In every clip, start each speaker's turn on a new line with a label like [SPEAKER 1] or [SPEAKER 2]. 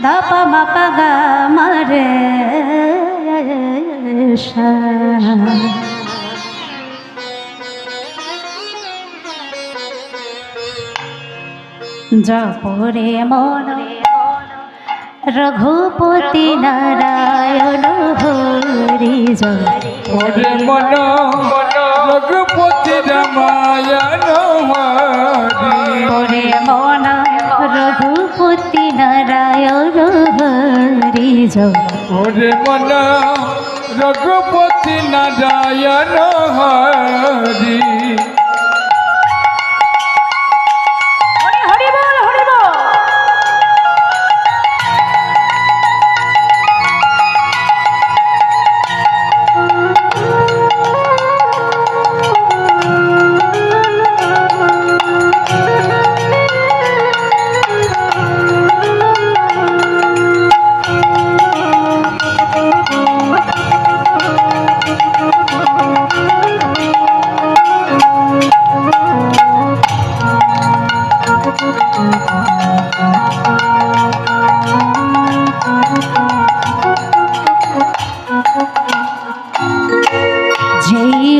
[SPEAKER 1] ধাপা মাপা গা মারে সা। জপরে মন রঘুপতি নারায়ণ হরি
[SPEAKER 2] জপরে মন রঘুপতি রামায়ণ হরি
[SPEAKER 1] মন রঘুপতি নারায়ণ হরি
[SPEAKER 2] জপরে মন রঘুপতি নারায়ণ হরি।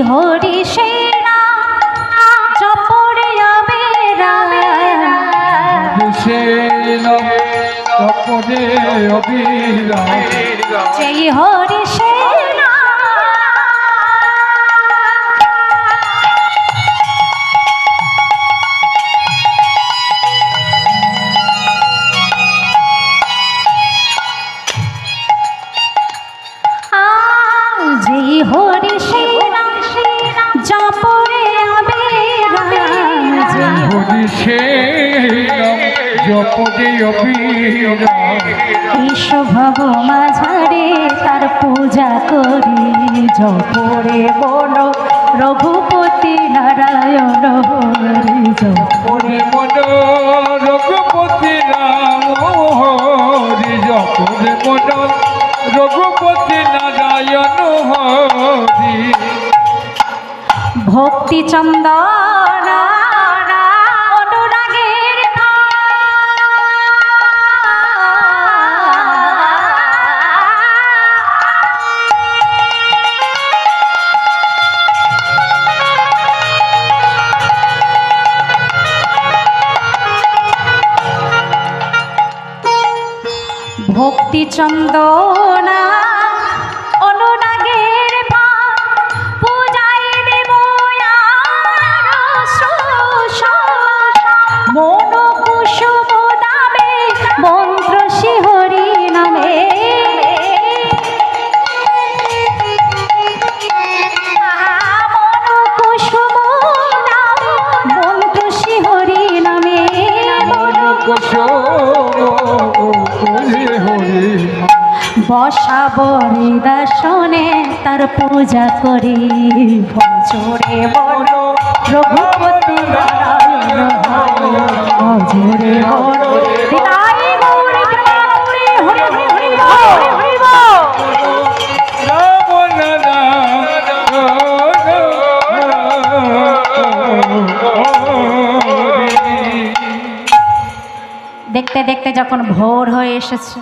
[SPEAKER 1] হরি সেনা জপরে জয় হরি সেনা জয় হরি সেনা জপরে ভব মাঝারে তার পূজা করি জপরে বল রঘুপতি নারায়ণ হরি
[SPEAKER 2] জপরে মন রঘুপতি রাম হরি জপরে মন রঘুপতি নারায়ণ হরি।
[SPEAKER 1] ভক্তি চন্দনা অনুরাগের ভক্তি চন্দনা অনুরাগের পূজায় দেব মন কুসুম নামে মন্ত্র শিহরি নামে মন কুসুম নামে মন্ত্র শিহরি নামে মন বসাবরি দর্শনে তার পূজা করি ভজরে বড় রঘুপতি নারায়ণ ভজরে বড় হৃদয় গৌরী কৃপাপুরী হরি হরি হরি হরি দেখতে দেখতে যখন ভোর হয়ে এসেছে